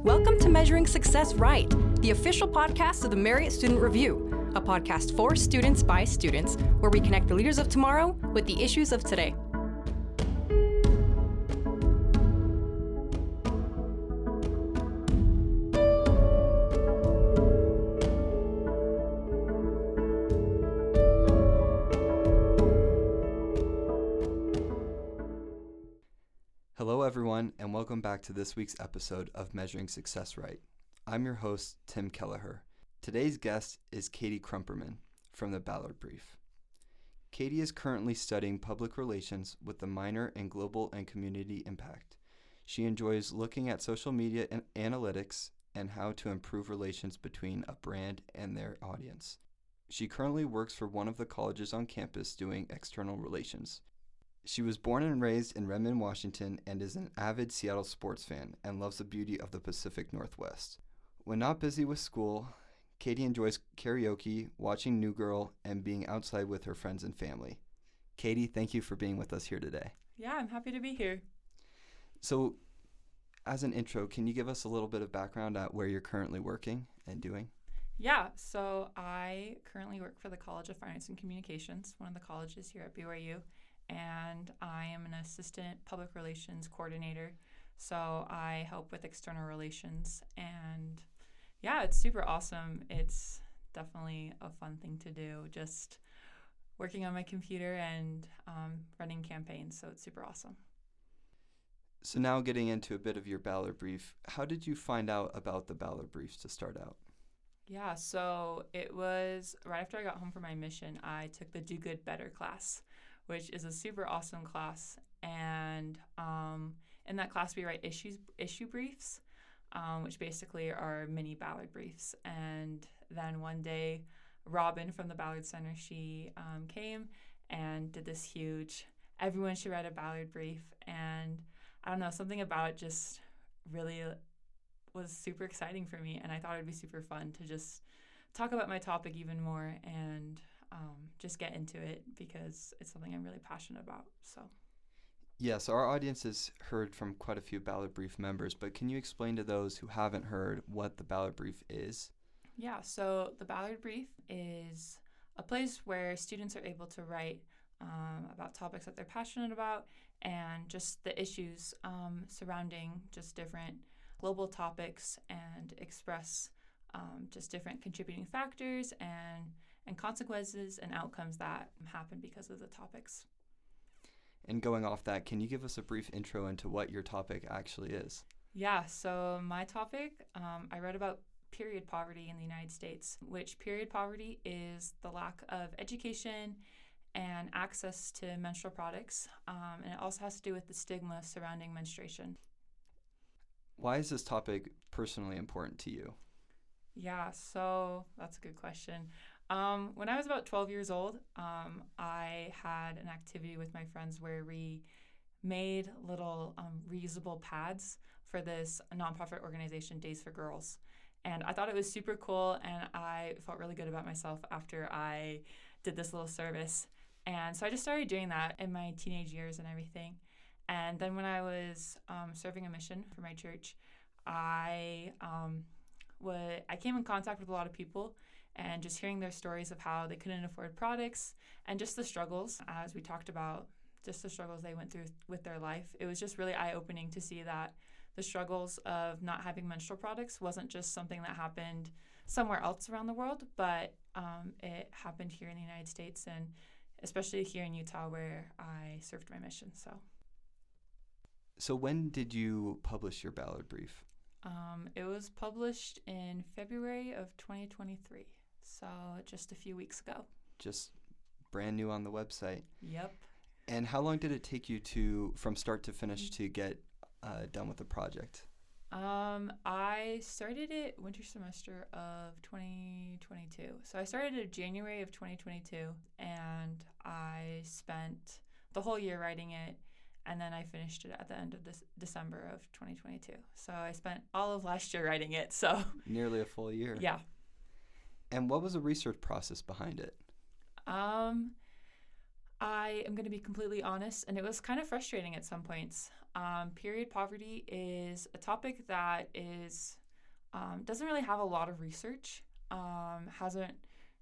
Welcome to Measuring Success Right, the official podcast of the Marriott Student Review, a podcast for students by students, where we connect the leaders of tomorrow with the issues of today. Hello everyone, and welcome back to this week's episode of Measuring Success Right. I'm your host, Tim Kelleher. Today's guest is Katie Krumperman from the Ballard Brief. Katie is currently studying public relations with a minor in global and community impact. She enjoys looking at social media and analytics and how to improve relations between a brand and their audience. She currently works for one of the colleges on campus doing external relations. She was born and raised in Redmond, Washington, and is an avid Seattle sports fan and loves the beauty of the Pacific Northwest. When not busy with school, Katie enjoys karaoke, watching New Girl, and being outside with her friends and family. Katie, thank you for being with us here today. Yeah, I'm happy to be here. So, as an intro, can you give us a little bit of background at where you're currently working and doing? Yeah, so I currently work for the College of Finance and Communications, one of the colleges here at BYU. And I am an assistant public relations coordinator. So I help with external relations. And yeah, it's super awesome. It's definitely a fun thing to do, just working on my computer and running campaigns. So it's super awesome. So now getting into a bit of your Ballard Brief, how did you find out about the Ballard Briefs to start out? Yeah, so it was right after I got home from my mission, I took the Do Good Better class, which is a super awesome class. And in that class, we write issue briefs, which basically are mini Ballard briefs. And then one day, Robin from the Ballard Center, she came and did this huge, everyone should write a Ballard brief. And I don't know, something about it just really was super exciting for me. And I thought it'd be super fun to just talk about my topic even more and just get into it because it's something I'm really passionate about. Yes, our audience has heard from quite a few Ballard Brief members, but can you explain to those who haven't heard what the Ballard Brief is? Yeah, so the Ballard Brief is a place where students are able to write about topics that they're passionate about and just the issues surrounding just different global topics and express just different contributing factors and consequences and outcomes that happen because of the topics. And going off that, can you give us a brief intro into what your topic actually is? Yeah, so my topic, I read about period poverty in the United States, which period poverty is the lack of education and access to menstrual products, and it also has to do with the stigma surrounding menstruation. Why is this topic personally important to you? Yeah, so that's a good question. When I was about 12 years old, I had an activity with my friends where we made little reusable pads for this nonprofit organization, Days for Girls. And I thought it was super cool, and I felt really good about myself after I did this little service. And so I just started doing that in my teenage years and everything. And then when I was serving a mission for my church, I came in contact with a lot of people and just hearing their stories of how they couldn't afford products and just the struggles, as we talked about, just the struggles they went through with their life. It was just really eye-opening to see that the struggles of not having menstrual products wasn't just something that happened somewhere else around the world, but it happened here in the United States and especially here in Utah where I served my mission. So when did you publish your Ballard Brief? It was published in February of 2023, so just a few weeks ago. Just brand new on the website. Yep. And how long did it take you from start to finish to get done with the project? I started it winter semester of 2022. So I started in January of 2022, and I spent the whole year writing it. And then I finished it at the end of December of 2022. So I spent all of last year writing it. So nearly a full year. Yeah. And what was the research process behind it? I am going to be completely honest, and it was kind of frustrating at some points. Period poverty is a topic that is doesn't really have a lot of research.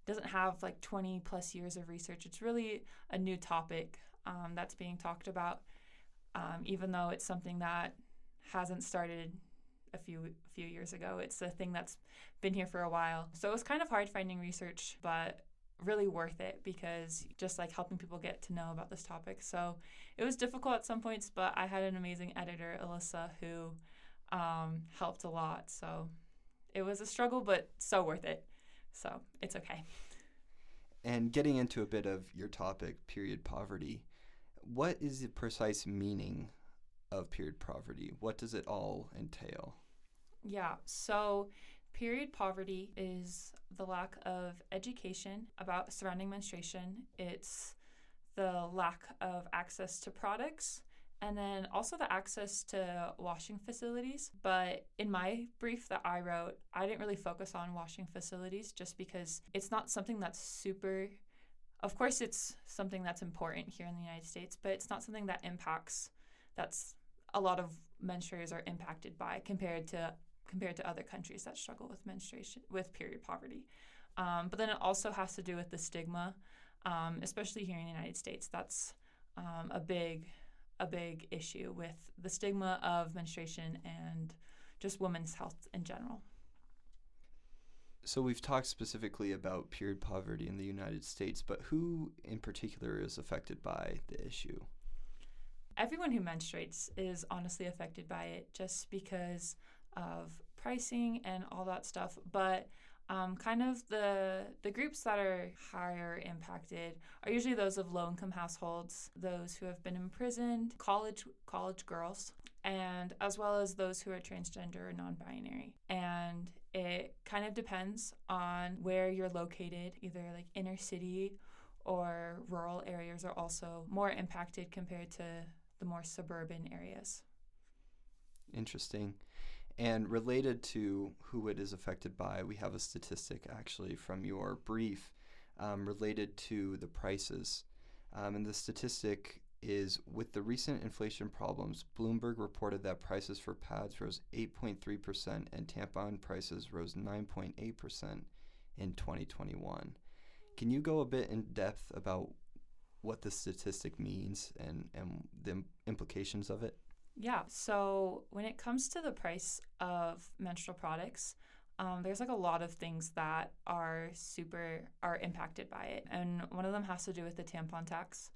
Doesn't have like 20 plus years of research. It's really a new topic that's being talked about, even though it's something that hasn't started a few years ago. It's a thing that's been here for a while. So it was kind of hard finding research, but really worth it because just like helping people get to know about this topic. So it was difficult at some points, but I had an amazing editor, Alyssa, who helped a lot. So it was a struggle, but so worth it. So it's okay. And getting into a bit of your topic, period poverty, what is the precise meaning of period poverty? What does it all entail? Yeah, so period poverty is the lack of education about surrounding menstruation. It's the lack of access to products and then also the access to washing facilities. But in my brief that I wrote, I didn't really focus on washing facilities just because it's not something that's super, of course it's something that's important here in the United States, but it's not something that that's a lot of menstruators are impacted by compared to other countries that struggle with period poverty. But then it also has to do with the stigma, especially here in the United States. That's a big issue with the stigma of menstruation and just women's health in general. So we've talked specifically about period poverty in the United States, but who in particular is affected by the issue? Everyone who menstruates is honestly affected by it just because of pricing and all that stuff. But kind of the groups that are higher impacted are usually those of low-income households, those who have been imprisoned, college girls, and as well as those who are transgender or non-binary. And it kind of depends on where you're located, either like inner city or rural areas are also more impacted compared to the more suburban areas. Interesting. And related to who it is affected by, we have a statistic actually from your brief related to the prices. And the statistic is, with the recent inflation problems, Bloomberg reported that prices for pads rose 8.3% and tampon prices rose 9.8% in 2021. Can you go a bit in depth about what the statistic means and the implications of it? Yeah, so when it comes to the price of menstrual products, there's like a lot of things that are impacted by it. And one of them has to do with the tampon tax,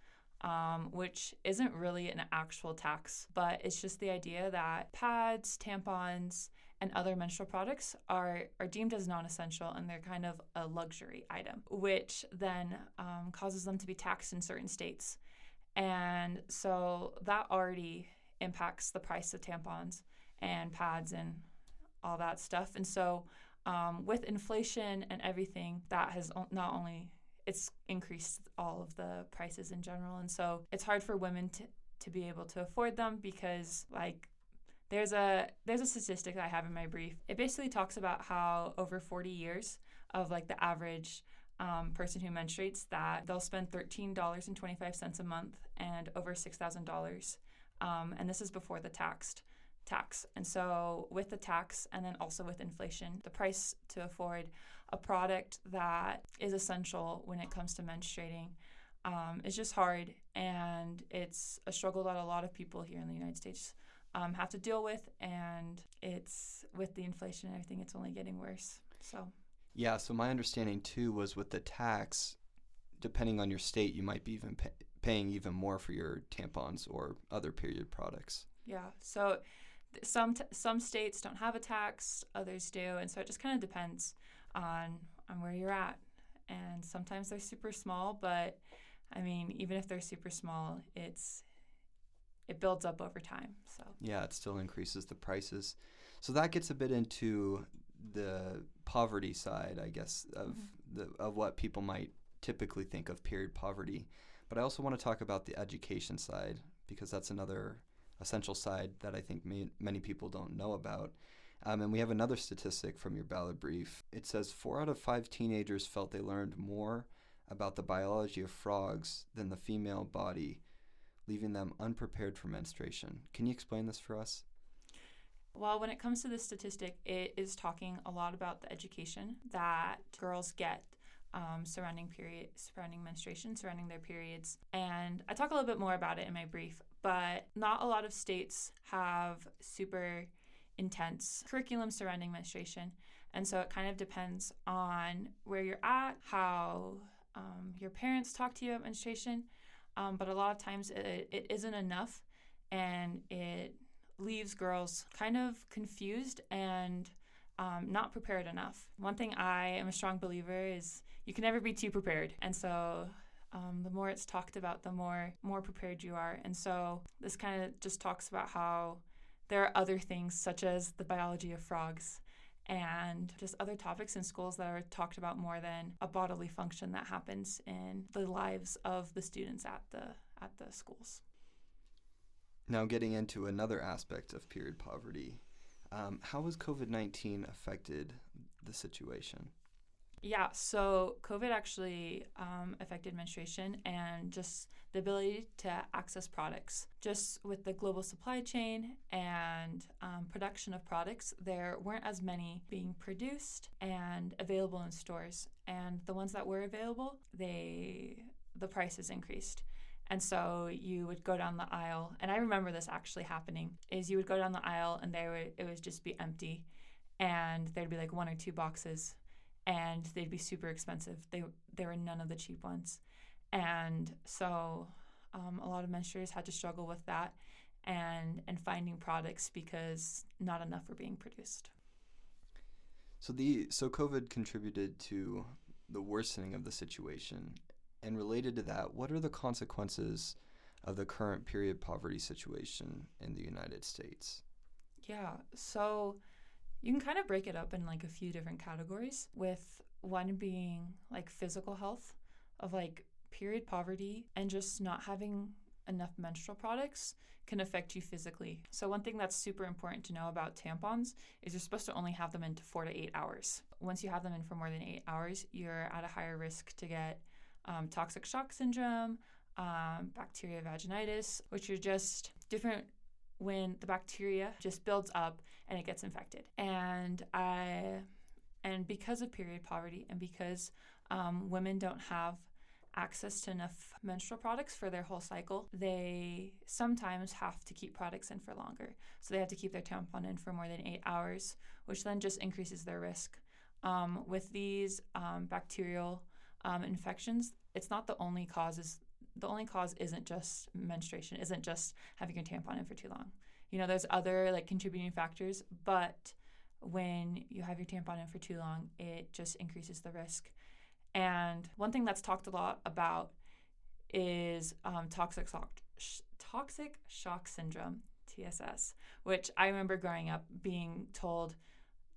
which isn't really an actual tax, but it's just the idea that pads, tampons, and other menstrual products are deemed as non-essential and they're kind of a luxury item, which then causes them to be taxed in certain states. And so that already impacts the price of tampons and pads and all that stuff. And so with inflation and everything, that has not only, it's increased all of the prices in general. And so it's hard for women to be able to afford them because like there's a statistic that I have in my brief. It basically talks about how over 40 years of like the average person who menstruates, that they'll spend $13.25 a month and over $6,000. And this is before the tax. And so with the tax and then also with inflation, the price to afford a product that is essential when it comes to menstruating is just hard. And it's a struggle that a lot of people here in the United States have to deal with. And it's with the inflation and everything, it's only getting worse. So yeah, so my understanding too was with the tax, depending on your state, you might be even paying even more for your tampons or other period products. Yeah, so some states don't have a tax, others do, and so it just kind of depends on where you're at. And sometimes they're super small, but I mean, even if they're super small, it builds up over time. So yeah, it still increases the prices. So that gets a bit into the poverty side, I guess, of what people might typically think of period poverty. But I also want to talk about the education side because that's another essential side that I think many people don't know about. And we have another statistic from your Ballard Brief. It says 4 out of 5 teenagers felt they learned more about the biology of frogs than the female body, leaving them unprepared for menstruation. Can you explain this for us? Well, when it comes to this statistic, it is talking a lot about the education that girls get surrounding menstruation, surrounding their periods. And I talk a little bit more about it in my brief, but not a lot of states have super intense curriculum surrounding menstruation. And so it kind of depends on where you're at, how your parents talk to you about menstruation. But a lot of times it isn't enough, and it leaves girls kind of confused and not prepared enough. One thing I am a strong believer is you can never be too prepared. And so the more it's talked about, the more prepared you are. And so this kind of just talks about how there are other things such as the biology of frogs and just other topics in schools that are talked about more than a bodily function that happens in the lives of the students at the schools. Now getting into another aspect of period poverty, how has COVID-19 affected the situation? Yeah, so COVID actually affected menstruation and just the ability to access products. Just with the global supply chain and production of products, there weren't as many being produced and available in stores. And the ones that were available, the prices increased. And so you would go down the aisle, and I remember this actually happening, is you would go down the aisle and it would just be empty, and there'd be like one or two boxes, and they'd be super expensive. They were none of the cheap ones. And so a lot of menstruators had to struggle with that and finding products because not enough were being produced. So COVID contributed to the worsening of the situation. And related to that, what are the consequences of the current period poverty situation in the United States? Yeah, so you can kind of break it up in like a few different categories, with one being like physical health, of like period poverty and just not having enough menstrual products can affect you physically. So one thing that's super important to know about tampons is you're supposed to only have them in 4 to 8 hours. Once you have them in for more than 8 hours, you're at a higher risk to get toxic shock syndrome, bacteria vaginitis, which are just different when the bacteria just builds up and it gets infected. And because of period poverty and because women don't have access to enough menstrual products for their whole cycle, they sometimes have to keep products in for longer. So they have to keep their tampon in for more than 8 hours, which then just increases their risk. With these bacterial infections, it's not the only cause. The only cause isn't just menstruation, isn't just having your tampon in for too long. You know, there's other like contributing factors, but when you have your tampon in for too long, it just increases the risk. And one thing that's talked a lot about is toxic shock syndrome, TSS, which I remember growing up being told,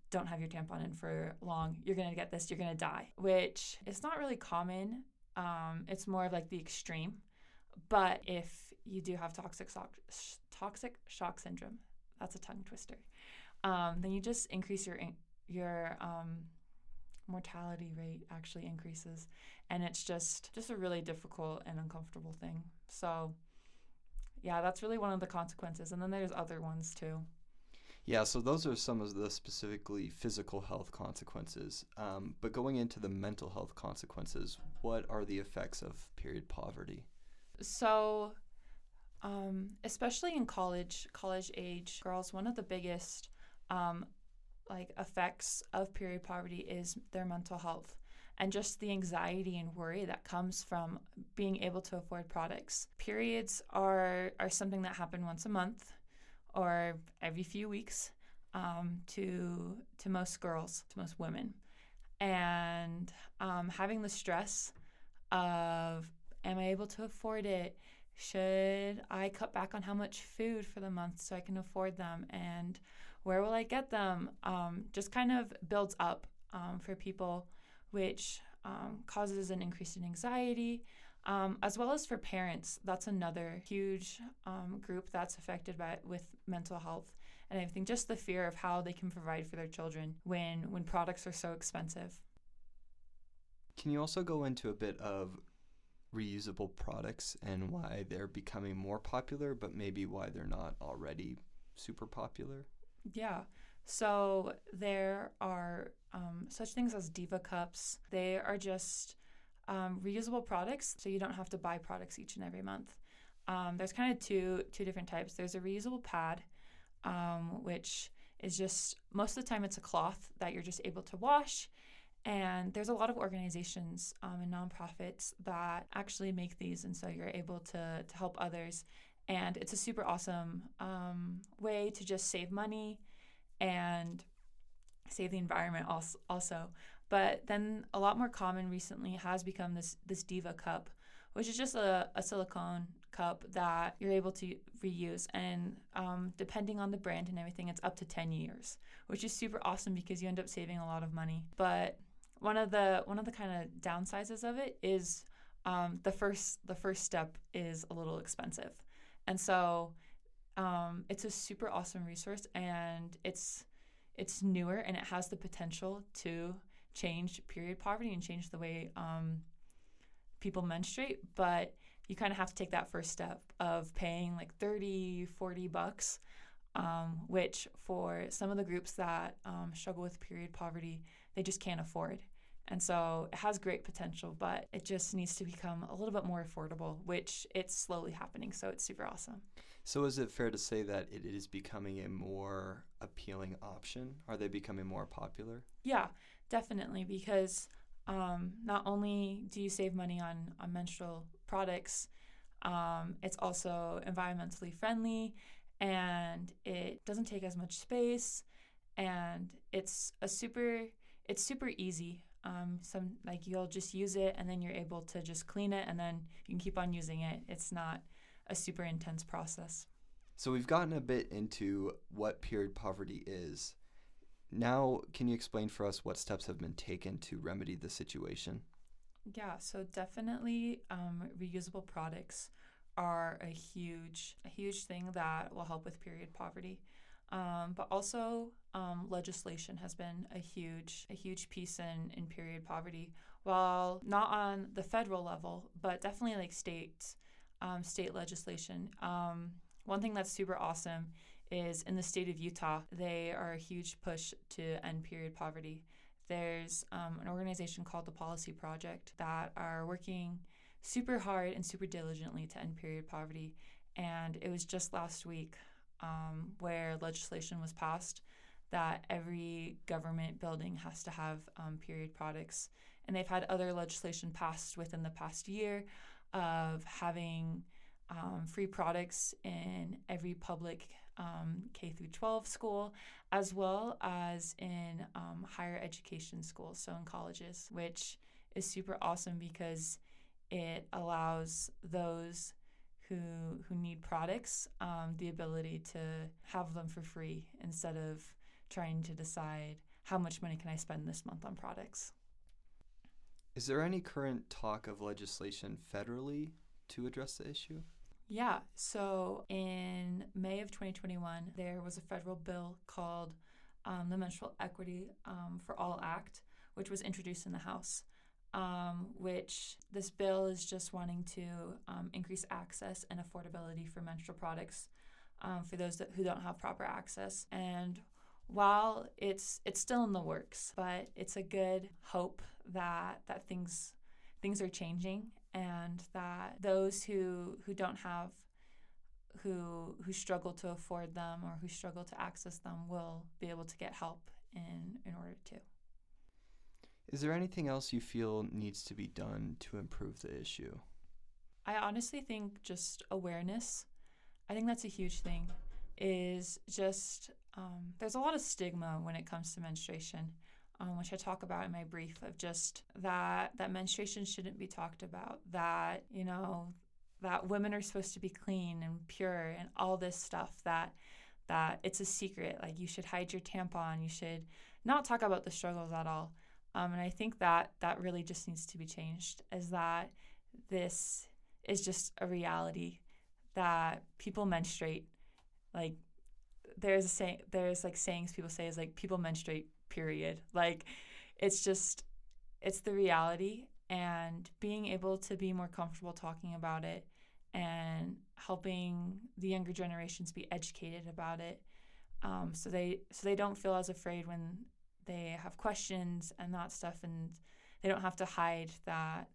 don't have your tampon in for long, you're going to get this, you're going to die, which is not really common. It's more of like the extreme. But if you do have toxic shock syndrome, that's a tongue twister, then you just increase your mortality rate actually increases. And it's just a really difficult and uncomfortable thing. So yeah, that's really one of the consequences. And then there's other ones too. Yeah, so those are some of the specifically physical health consequences. But going into the mental health consequences, what are the effects of period poverty? So, especially in college age girls, one of the biggest effects of period poverty is their mental health and just the anxiety and worry that comes from being able to afford products. Periods are something that happen once a month or every few weeks to most girls, to most women. And having the stress of, am I able to afford it? Should I cut back on how much food for the month so I can afford them? And where will I get them? Just kind of builds up for people, which causes an increase in anxiety, as well as for parents. That's another huge group that's affected with mental health and everything. Just the fear of how they can provide for their children when products are so expensive. Can you also go into a bit of reusable products and why they're becoming more popular, but maybe why they're not already super popular? Yeah. So there are such things as Diva cups. They are just reusable products, so you don't have to buy products each and every month. There's kind of two different types. There's a reusable pad, which is just most of the time it's a cloth that you're just able to wash. And there's a lot of organizations and nonprofits that actually make these, and so you're able to help others. And it's a super awesome way to just save money and save the environment also. But then a lot more common recently has become this Diva cup, which is just a silicone cup that you're able to reuse. And depending on the brand and everything, it's up to 10 years, which is super awesome because you end up saving a lot of money. But one of the kind of downsizes of it is the first step is a little expensive. And so it's a super awesome resource, and it's newer, and it has the potential to change period poverty and change the way people menstruate. But you kind of have to take that first step of paying like $30-$40, which for some of the groups that struggle with period poverty, they just can't afford. And so it has great potential, but it just needs to become a little bit more affordable, which it's slowly happening. So it's super awesome. So is it fair to say that it is becoming a more appealing option? Are they becoming more popular? Yeah, definitely, because not only do you save money on menstrual products, it's also environmentally friendly, and it doesn't take as much space, and it's super easy. You'll just use it, and then you're able to just clean it, and then you can keep on using it. It's not a super intense process. So we've gotten a bit into what period poverty is. Now, can you explain for us what steps have been taken to remedy the situation? Yeah, so definitely reusable products are a huge thing that will help with period poverty. But also legislation has been a huge piece in period poverty. While not on the federal level, but definitely like state legislation. One thing that's super awesome is in the state of Utah, they are a huge push to end period poverty. There's an organization called the Policy Project that are working super hard and super diligently to end period poverty. And it was just last week where legislation was passed that every government building has to have period products. And they've had other legislation passed within the past year of having free products in every public K through 12 school, as well as in higher education schools, so in colleges, which is super awesome because it allows those who need products the ability to have them for free instead of trying to decide how much money can I spend this month on products. Is there any current talk of legislation federally to address the issue? Yeah, so in May of 2021, there was a federal bill called the Menstrual Equity for All Act, which was introduced in the House, which this bill is just wanting to increase access and affordability for menstrual products for those who don't have proper access. And while it's still in the works, but it's a good hope that things are changing, and that those who don't have, who struggle to afford them or who struggle to access them will be able to get help in order to. Is there anything else you feel needs to be done to improve the issue? I honestly think just awareness. I think that's a huge thing, is just there's a lot of stigma when it comes to menstruation, which I talk about in my brief, of just that menstruation shouldn't be talked about, that, that women are supposed to be clean and pure and all this stuff, that it's a secret, like you should hide your tampon, you should not talk about the struggles at all. And I think that really just needs to be changed, is that this is just a reality, that people menstruate. Like there's sayings people say is like people menstruate, period. Like it's just it's the reality, and being able to be more comfortable talking about it and helping the younger generations be educated about it, so they don't feel as afraid when they have questions and that stuff, and they don't have to hide that.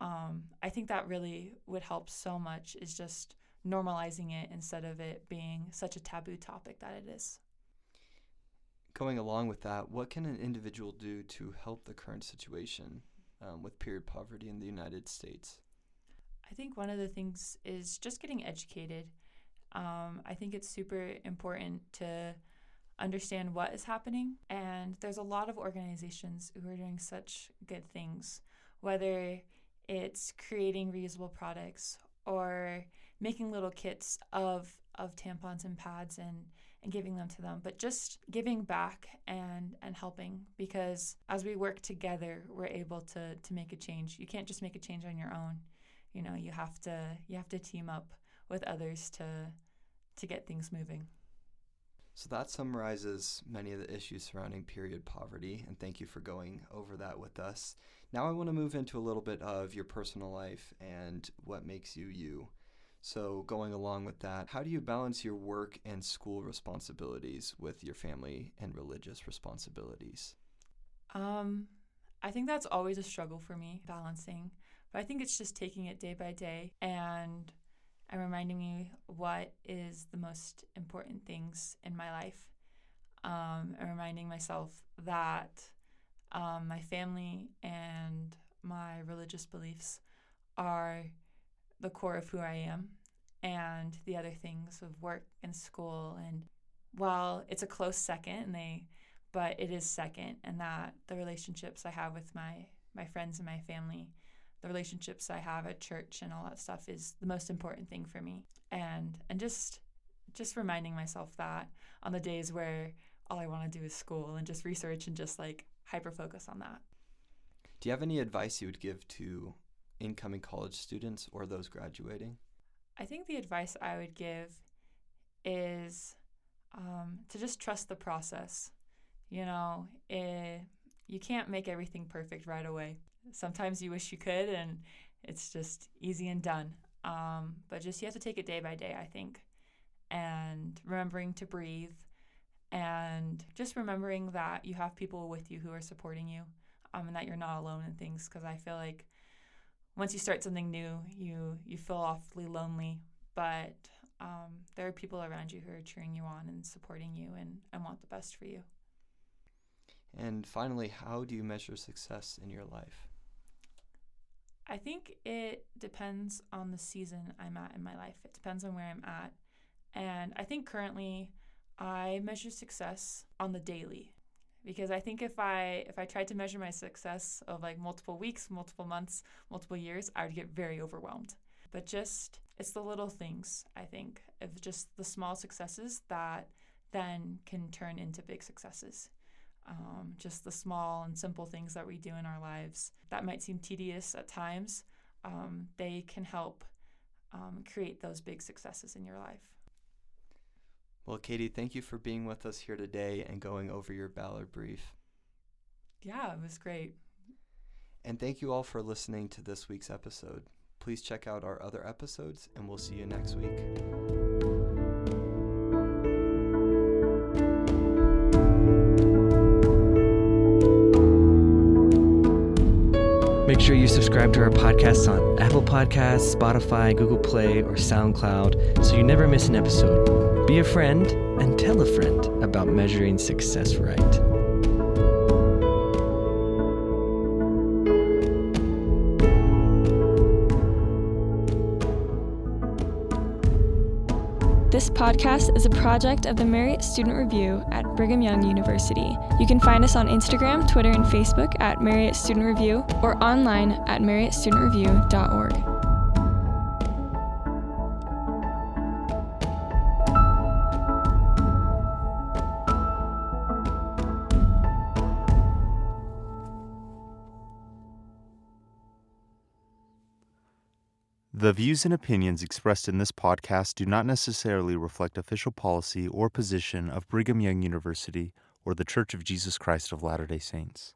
I think that really would help so much, is just normalizing it instead of it being such a taboo topic that it is. Going along with that, what can an individual do to help the current situation with period poverty in the United States? I think one of the things is just getting educated. I think it's super important to understand what is happening, and there's a lot of organizations who are doing such good things, whether it's creating reusable products or making little kits of tampons and pads and giving them to them, but just giving back and helping, because as we work together, we're able to make a change. You can't just make a change on your own. You have to team up with others to get things moving. So that summarizes many of the issues surrounding period poverty, and thank you for going over that with us. Now I want to move into a little bit of your personal life and what makes you you. So going along with that, how do you balance your work and school responsibilities with your family and religious responsibilities? I think that's always a struggle for me, balancing. But I think it's just taking it day by day and reminding me what is the most important things in my life. And reminding myself that my family and my religious beliefs are the core of who I am, and the other things of work and school. And while it's a close second, but it is second, and that the relationships I have with my friends and my family, the relationships I have at church and all that stuff is the most important thing for me. And just reminding myself that on the days where all I want to do is school and just research and just like hyper focus on that. Do you have any advice you would give to incoming college students or those graduating? I think the advice I would give is to just trust the process. You can't make everything perfect right away. Sometimes you wish you could, and it's just easy and done. But just you have to take it day by day, I think, and remembering to breathe, and just remembering that you have people with you who are supporting you, and that you're not alone in things. Because I feel like once you start something new, you feel awfully lonely, but there are people around you who are cheering you on and supporting you and want the best for you. And finally, how do you measure success in your life? I think it depends on the season I'm at in my life. It depends on where I'm at. And I think currently I measure success on the daily, because I think if I tried to measure my success of like multiple weeks, multiple months, multiple years, I would get very overwhelmed. But it's the little things, I think, of just the small successes that then can turn into big successes. Just the small and simple things that we do in our lives that might seem tedious at times, they can help create those big successes in your life. Well, Katie, thank you for being with us here today and going over your Ballard Brief. Yeah, it was great. And thank you all for listening to this week's episode. Please check out our other episodes, and we'll see you next week. Make sure you subscribe to our podcasts on Apple Podcasts, Spotify, Google Play, or SoundCloud so you never miss an episode. Be a friend and tell a friend about measuring success right. This podcast is a project of the Marriott Student Review at Brigham Young University. You can find us on Instagram, Twitter, and Facebook at Marriott Student Review or online at marriottstudentreview.org. The views and opinions expressed in this podcast do not necessarily reflect official policy or position of Brigham Young University or the Church of Jesus Christ of Latter-day Saints.